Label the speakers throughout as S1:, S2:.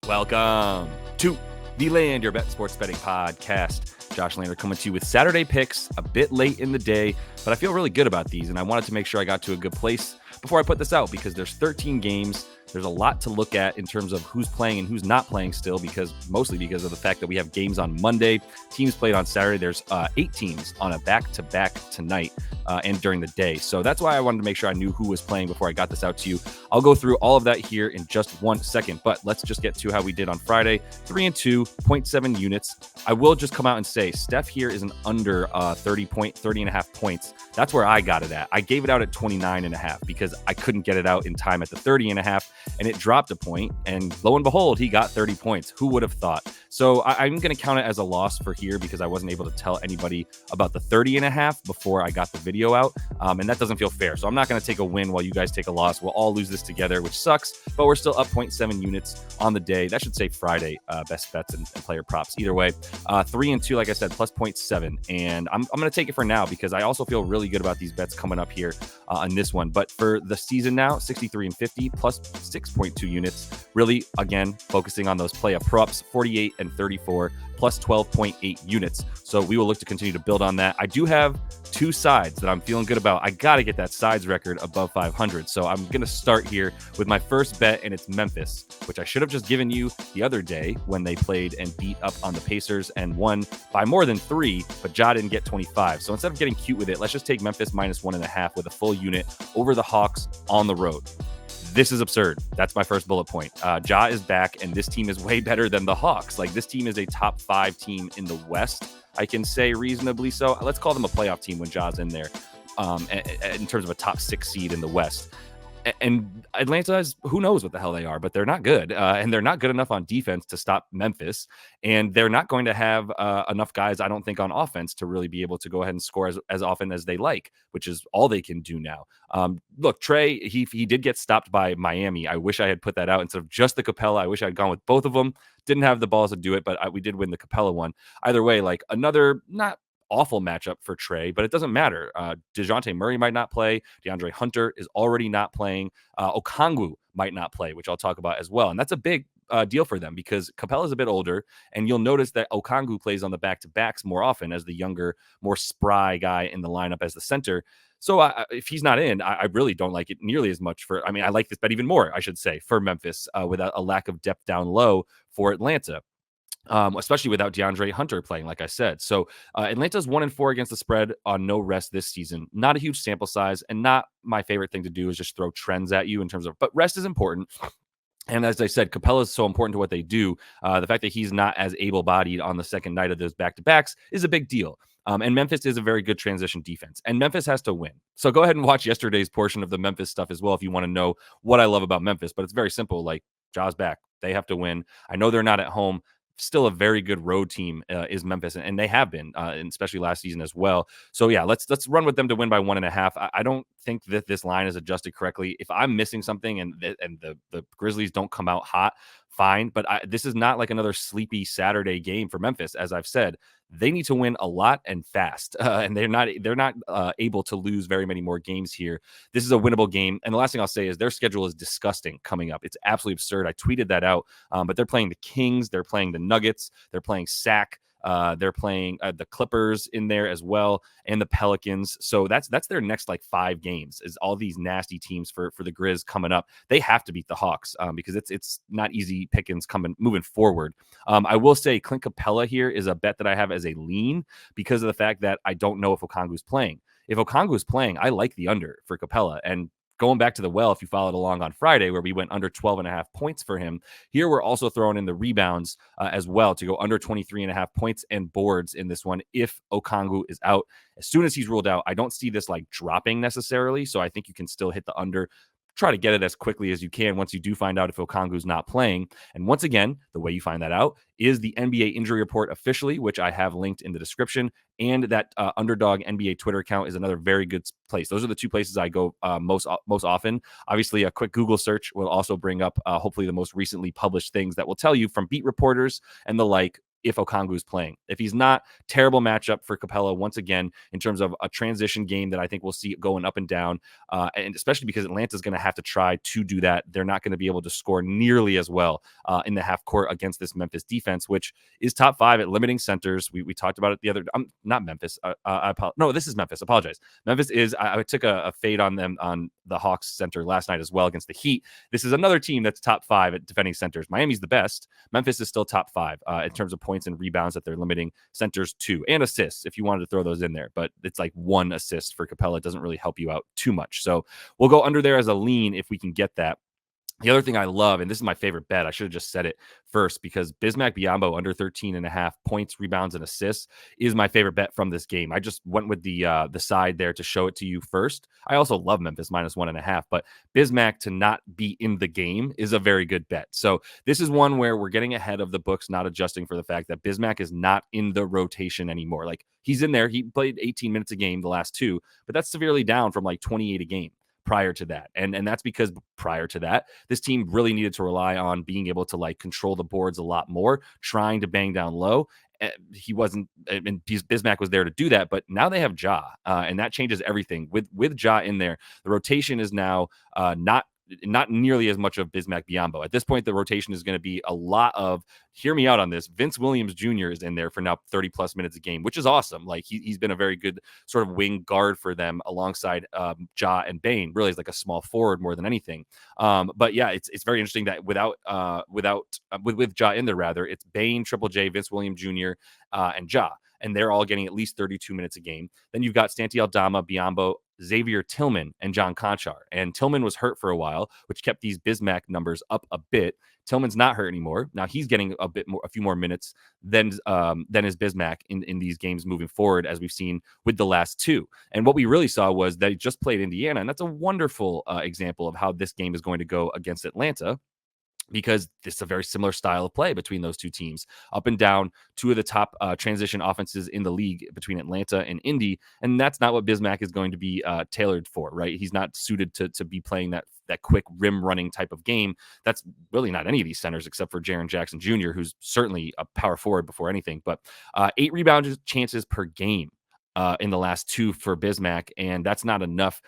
S1: Welcome to the Land Your Bet Sports Betting Podcast. Josh Lander coming to you with Saturday picks a bit late in the day, but I feel really good about these, and I wanted to make sure I got to a good place before I put this out because there's 13 games. There's a lot to look at in terms of who's playing and who's not playing still, mostly because of the fact that we have games on Monday. Teams played on Saturday. There's 8 teams on a back-to-back tonight and during the day. So that's why I wanted to make sure I knew who was playing before I got this out to you. I'll go through all of that here in just 1 second, but let's just get to how we did on Friday. 3-2, 0.7 units. I will just come out and say Steph here is an under 30.5 points. That's where I got it at. I gave it out at 29.5 because I couldn't get it out in time at the 30.5. And it dropped a point, and lo and behold, he got 30 points. Who would have thought? So I'm going to count it as a loss for here because I wasn't able to tell anybody about the 30.5 before I got the video out, and that doesn't feel fair. So I'm not going to take a win while you guys take a loss. We'll all lose this together, which sucks, but we're still up 0.7 units on the day. That should say Friday best bets and player props. Either way, 3-2, like I said, plus 0.7, and I'm going to take it for now because I also feel really good about these bets coming up here on this one. But for the season now, 63-50 plus 6.2 units. Really, again, focusing on those Playa props, 48 and 34 plus 12.8 units. So we will look to continue to build on that. I do have 2 sides that I'm feeling good about. I got to get that sides record above 500. So I'm going to start here with my first bet, and it's Memphis, which I should have just given you the other day when they played and beat up on the Pacers and won by more than 3, but Ja didn't get 25. So instead of getting cute with it, let's just take Memphis minus 1.5 with a full unit over the Hawks on the road. This is absurd. That's my first bullet point. Ja is back, and this team is way better than the Hawks. Like, this team is a top 5 team in the West, I can say reasonably so. Let's call them a playoff team when Ja's in there, in terms of a top 6 seed in the West. And Atlanta is, who knows what the hell they are, but they're not good. And they're not good enough on defense to stop Memphis. And they're not going to have enough guys, I don't think, on offense to really be able to go ahead and score as often as they like, which is all they can do now. Look, Trey, he did get stopped by Miami. I wish I had put that out instead of just the Capella. I wish I had gone with both of them. Didn't have the balls to do it, but we did win the Capella one. Either way, like another not awful matchup for Trey, but it doesn't matter. DeJounte Murray might not play. DeAndre Hunter is already not playing. Okongwu might not play, which I'll talk about as well. And that's a big deal for them because Capella's a bit older, and you'll notice that Okongwu plays on the back-to-backs more often as the younger, more spry guy in the lineup as the center. So if he's not in, I really don't like it nearly as much I like this bet even more, I should say, for Memphis with a lack of depth down low for Atlanta. Especially without DeAndre Hunter playing, like I said. So Atlanta's 1-4 against the spread on no rest this season. Not a huge sample size, and not my favorite thing to do is just throw trends at you in terms of, but rest is important. And as I said, Capella is so important to what they do. The fact that he's not as able-bodied on the second night of those back-to-backs is a big deal. And Memphis is a very good transition defense. And Memphis has to win. So go ahead and watch yesterday's portion of the Memphis stuff as well if you want to know what I love about Memphis. But it's very simple. Like, Ja's back. They have to win. I know they're not at home. Still a very good road team is Memphis, and they have been, and especially last season as well. So yeah, let's run with them to win by 1.5. I don't think that this line is adjusted correctly. If I'm missing something and the Grizzlies don't come out hot, fine. But this is not like another sleepy Saturday game for Memphis. As I've said, they need to win a lot and fast, and they're not able to lose very many more games here. This is a winnable game. And the last thing I'll say is their schedule is disgusting coming up. It's absolutely absurd. I tweeted that out, but they're playing the Kings, they're playing the Nuggets, they're playing Sac. They're playing the Clippers in there as well, and the Pelicans. So that's their next like 5 games is all these nasty teams for the Grizz coming up. They have to beat the Hawks because it's not easy pickings moving forward. I will say Clint Capella here is a bet that I have as a lean because of the fact that I don't know if Okongwu's playing. If Okongwu's playing, I like the under for Capella. And going back to the well, if you followed along on Friday where we went under 12.5 points for him, here we're also throwing in the rebounds as well to go under 23.5 points and boards in this one if Okongwu is out. As soon as he's ruled out, I don't see this like dropping necessarily, so I think you can still hit the under. Try to get it as quickly as you can once you do find out if Okongwu's not playing. And once again, the way you find that out is the NBA injury report officially, which I have linked in the description. And that Underdog NBA Twitter account is another very good place. Those are the 2 places I go most often. Obviously, a quick Google search will also bring up hopefully the most recently published things that will tell you from beat reporters and the like if Okongwu's playing. If he's not, terrible matchup for Capella once again in terms of a transition game that I think we'll see going up and down, and especially because Atlanta's going to have to try to do that. They're not going to be able to score nearly as well in the half court against this Memphis defense, which is top 5 at limiting centers. We talked about it the other. Not Memphis. No, this is Memphis. Apologize. Memphis is. I took a fade on them on the Hawks center last night as well against the Heat. This is another team that's top 5 at defending centers. Miami's the best. Memphis is still top 5 in terms of points and rebounds that they're limiting centers to, and assists if you wanted to throw those in there. But it's like 1 assist for Capella. It doesn't really help you out too much. So we'll go under there as a lean if we can get that. The other thing I love, and this is my favorite bet, I should have just said it first, because Bismack Biyombo under 13.5 points, rebounds, and assists is my favorite bet from this game. I just went with the side there to show it to you first. I also love Memphis -1.5, but Bismack to not be in the game is a very good bet. So this is one where we're getting ahead of the books, not adjusting for the fact that Bismack is not in the rotation anymore. Like, he's in there. He played 18 minutes a game the last 2, but that's severely down from like 28 a game prior to that. And that's because prior to that, this team really needed to rely on being able to like control the boards a lot more, trying to bang down low. He wasn't, and Bismack was there to do that, but now they have Ja, and that changes everything. With Ja in there, the rotation is now not nearly as much of Bismack Biyombo. At this point, the rotation is going to be a lot of, hear me out on this, Vince Williams Jr. is in there for now 30 plus minutes a game, which is awesome. Like, he's been a very good sort of wing guard for them alongside Ja and Bane. Really is like a small forward more than anything. But yeah, it's very interesting that with Ja in there, rather, it's Bane, Triple J, Vince Williams Jr., and Ja. And they're all getting at least 32 minutes a game. Then you've got Santi Aldama, Biyombo, Xavier Tillman, and John Conchar. And Tillman was hurt for a while, which kept these Bismack numbers up a bit. Tillman's not hurt anymore. Now he's getting a few more minutes than is Bismack in these games moving forward, as we've seen with the last 2. And what we really saw was that he just played Indiana, and that's a wonderful example of how this game is going to go against Atlanta, because it's a very similar style of play between those 2 teams. Up and down, 2 of the top transition offenses in the league between Atlanta and Indy, and that's not what Bismack is going to be tailored for, right? He's not suited to be playing that quick rim running type of game. That's really not any of these centers except for Jaren Jackson Jr., who's certainly a power forward before anything. But 8 rebound chances per game in the last 2 for Bismack, and that's not enough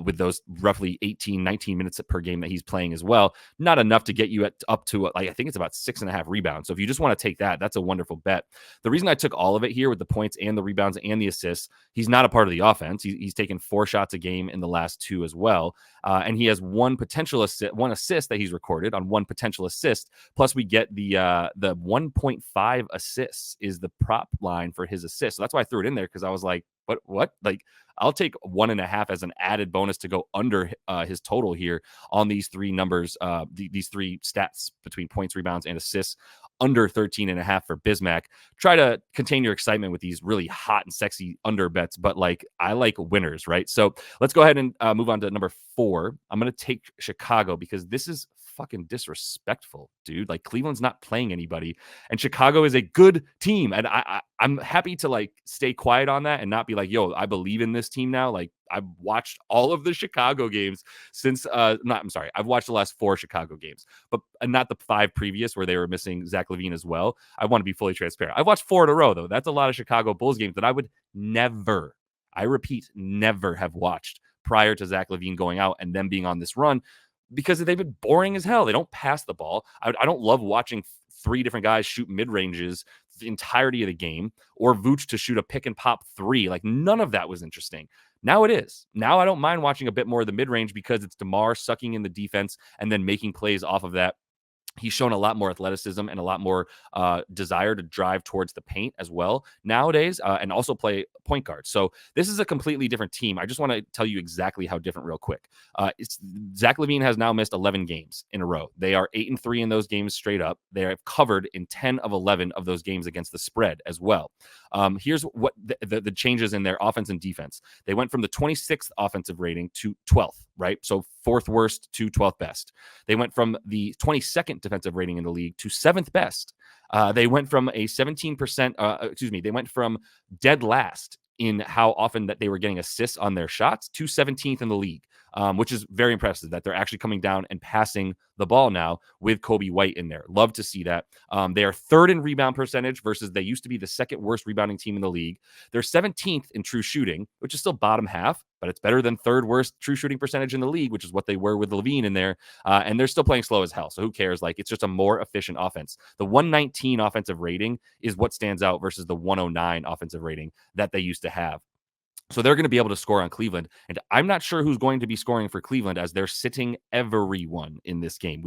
S1: with those roughly 18, 19 minutes per game that he's playing as well. Not enough to get you up to, like, I think it's about 6.5 rebounds. So if you just want to take that, that's a wonderful bet. The reason I took all of it here with the points and the rebounds and the assists, he's not a part of the offense. He's taken 4 shots a game in the last 2 as well. And he has one assist that he's recorded on 1 potential assist. Plus we get the 1.5 assists is the prop line for his assist. So that's why I threw it in there, because I was like, what? Like, I'll take 1.5 as an added bonus to go under his total here on these 3 numbers, these 3 stats between points, rebounds, and assists, under 13.5 for Bismack. Try to contain your excitement with these really hot and sexy under bets, but like, I like winners, right? So let's go ahead and move on to number 4. I'm going to take Chicago, because this is fucking disrespectful, dude. Like, Cleveland's not playing anybody, and Chicago is a good team, and I'm happy to like stay quiet on that and not be like, yo, I believe in this team now. Like, I've watched all of the Chicago games since I've watched the last 4 Chicago games, but not the 5 previous where they were missing Zach LaVine as well. I want to be fully transparent. I've watched 4 in a row, though. That's a lot of Chicago Bulls games that I would never, I repeat, never have watched prior to Zach LaVine going out and them being on this run, because they've been boring as hell. They don't pass the ball. I don't love watching 3 different guys shoot mid-ranges the entirety of the game, or Vooch to shoot a pick and pop 3. Like, none of that was interesting. Now it is. Now I don't mind watching a bit more of the mid-range, because it's DeMar sucking in the defense and then making plays off of that. He's shown a lot more athleticism and a lot more desire to drive towards the paint as well nowadays, and also play point guard. So this is a completely different team. I just want to tell you exactly how different real quick. Zach LaVine has now missed 11 games in a row. They are 8-3 in those games straight up. They have covered in 10 of 11 of those games against the spread as well. Here's what the changes in their offense and defense. They went from the 26th offensive rating to 12th, right? So 4th worst to 12th best. They went from the 22nd defensive rating in the league to 7th best. They went from a 17%, they went from dead last in how often that they were getting assists on their shots to 17th in the league. which is very impressive that they're actually coming down and passing the ball now with Kobe White in there. Love to see that. They are third in rebound percentage versus they used to be the second worst rebounding team in the league. They're 17th in true shooting, which is still bottom half, but it's better than third worst true shooting percentage in the league, which is what they were with Levine in there. And they're still playing slow as hell. So who cares? Like, it's just a more efficient offense. The 119 offensive rating is what stands out versus the 109 offensive rating that they used to have. So they're going to be able to score on Cleveland. And I'm not sure who's going to be scoring for Cleveland as they're sitting everyone in this game.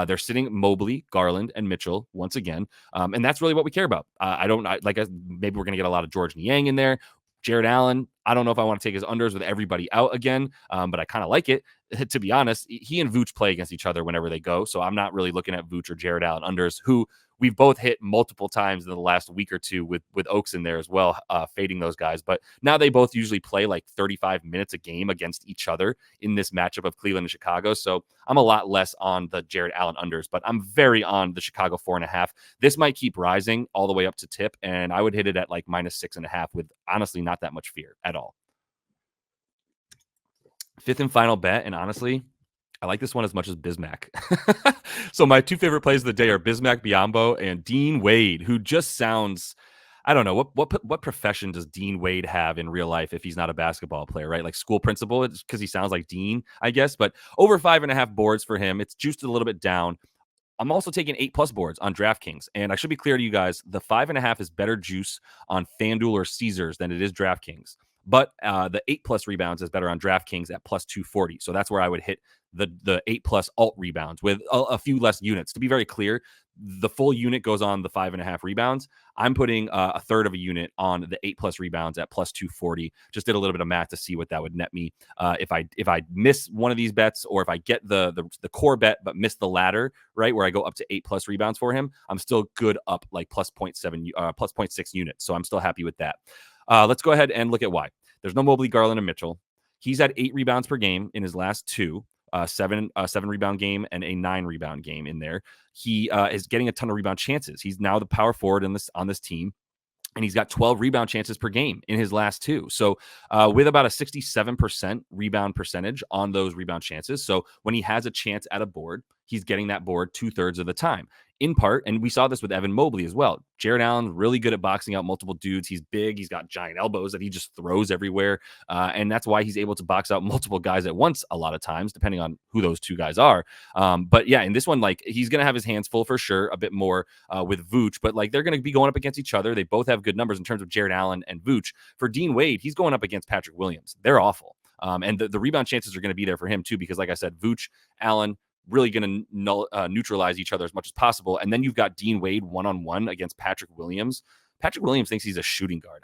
S1: They're sitting Mobley, Garland, and Mitchell once again. And that's really what we care about. Maybe we're going to get a lot of George Niang in there. Jared Allen, I don't know if I want to take his unders with everybody out again, but I kind of like it. To be honest, he and Vooch play against each other whenever they go. So I'm not really looking at Vooch or Jared Allen unders, who we've both hit multiple times in the last week or two with Oaks in there as well, fading those guys. But now they both usually play like 35 minutes a game against each other in this matchup of Cleveland and Chicago. So I'm a lot less on the Jared Allen unders, but I'm very on the Chicago 4.5. This might keep rising all the way up to tip, and I would hit it at like -6.5 with honestly not that much fear at all. Fifth and final bet, and honestly, I like this one as much as Bismack. So my two favorite plays of the day are Bismack Biyombo and Dean Wade, who just sounds, I don't know, what profession does Dean Wade have in real life if he's not a basketball player, right? Like school principal, because he sounds like Dean, I guess. But over 5.5 boards for him. It's juiced a little bit down. I'm also taking 8+ boards on DraftKings. And I should be clear to you guys, the 5.5 is better juice on FanDuel or Caesars than it is DraftKings. But the 8+ rebounds is better on DraftKings at +240. So that's where I would hit the 8+ alt rebounds with a few less units. To be very clear, the full unit goes on the 5.5 rebounds. I'm putting a third of a unit on the 8+ rebounds at +240. Just did a little bit of math to see what that would net me. If I miss one of these bets, or if I get the core bet but miss the ladder, right, where I go up to 8+ rebounds for him, I'm still good up like +0.6 units. So I'm still happy with that. Let's go ahead and look at why. There's no Mobley, Garland, and Mitchell. He's had 8 rebounds per game in his last 2. 7 rebound game and a 9 rebound game in there. He is getting a ton of rebound chances. He's now the power forward on this team. And he's got 12 rebound chances per game in his last 2. So with about a 67% rebound percentage on those rebound chances. So when he has a chance at a board, he's getting that board 2/3 of the time. In part, and we saw this with Evan Mobley as well. Jared Allen, really good at boxing out multiple dudes. He's big. He's got giant elbows that he just throws everywhere. And that's why he's able to box out multiple guys at once a lot of times, depending on who those two guys are. But yeah, in this one, like, he's going to have his hands full for sure, a bit more with Vooch. But like, they're going to be going up against each other. They both have good numbers in terms of Jared Allen and Vooch. For Dean Wade, he's going up against Patrick Williams. They're awful. And the rebound chances are going to be there for him too, because like I said, Vooch, Allen, really going to neutralize each other as much as possible. And then you've got Dean Wade one-on-one against Patrick Williams. Patrick Williams thinks he's a shooting guard.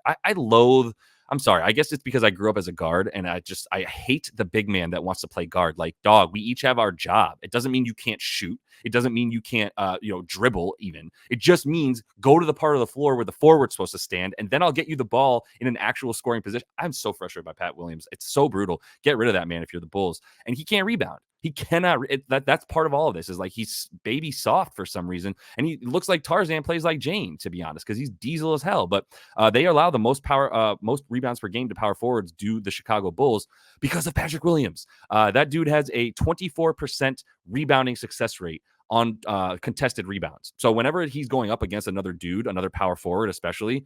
S1: I'm sorry. I guess it's because I grew up as a guard, and I hate the big man that wants to play guard. Like, dog, we each have our job. It doesn't mean you can't shoot. It doesn't mean you can't, dribble even. It just means go to the part of the floor where the forward's supposed to stand, and then I'll get you the ball in an actual scoring position. I'm so frustrated by Pat Williams. It's so brutal. Get rid of that man if you're the Bulls. And he can't rebound. He cannot. That's part of all of this, is like he's baby soft for some reason, and he looks like Tarzan, plays like Jane, to be honest, because he's diesel as hell. But they allow the most rebounds per game to power forwards, do the Chicago Bulls, because of Patrick Williams. That dude has a 24% rebounding success rate on contested rebounds. So whenever he's going up against another dude, another power forward, especially,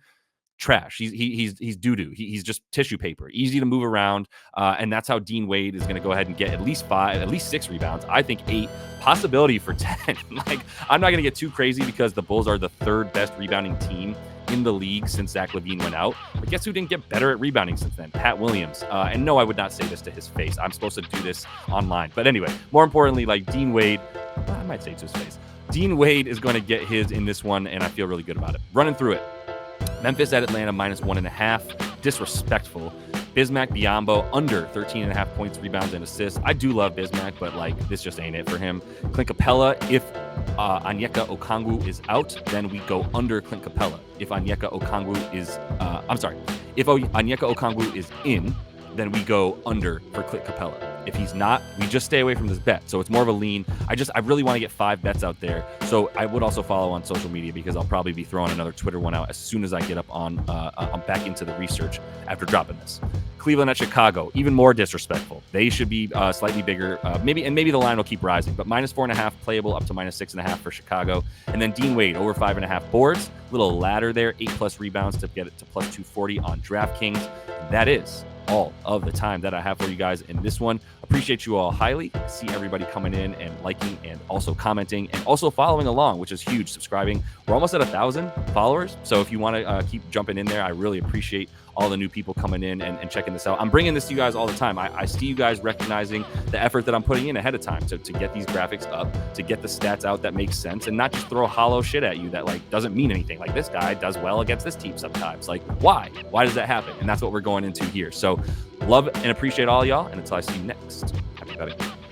S1: trash. He's doo-doo. He's just tissue paper, easy to move around. And that's how Dean Wade is going to go ahead and get at least 6 rebounds. I think 8, possibility for 10. Like, I'm not going to get too crazy because the Bulls are the 3rd best rebounding team in the league since Zach LaVine went out. But guess who didn't get better at rebounding since then? Pat Williams. And no, I would not say this to his face. I'm supposed to do this online. But anyway, more importantly, like Dean Wade, I might say it to his face. Dean Wade is going to get his in this one, and I feel really good about it. Running through it. Memphis at Atlanta -1.5. Disrespectful. Bismack Biyombo under 13.5 points, rebounds, and assists. I do love Bismack, but like, this just ain't it for him. Clint Capella, if Onyeka Okongwu is out, then we go under Clint Capella. If Onyeka Okongwu is, if Onyeka Okongwu is in, then we go under for Clint Capella. If he's not, we just stay away from this bet. So it's more of a lean. I really want to get 5 bets out there. So I would also follow on social media, because I'll probably be throwing another Twitter one out as soon as I get up on I'm back into the research after dropping this. Cleveland at Chicago, even more disrespectful. They should be slightly bigger, maybe the line will keep rising, but -4.5 playable up to -6.5 for Chicago. And then Dean Wade over 5.5 boards, little ladder there, 8+ rebounds to get it to +240 on DraftKings. That is all of the time that I have for you guys in this one. Appreciate you all highly. I see everybody coming in and liking and also commenting and also following along, which is huge. Subscribing. We're almost at 1,000 followers. So if you want to keep jumping in there, I really appreciate all the new people coming in and checking this out. I'm bringing this to you guys all the time. I see you guys recognizing the effort that I'm putting in ahead of time to get these graphics up, to get the stats out that makes sense, and not just throw hollow shit at you that like doesn't mean anything. Like, this guy does well against this team sometimes. Like, why? Why does that happen? And that's what we're going into here. So love and appreciate all y'all. And until I see you next, happy betting.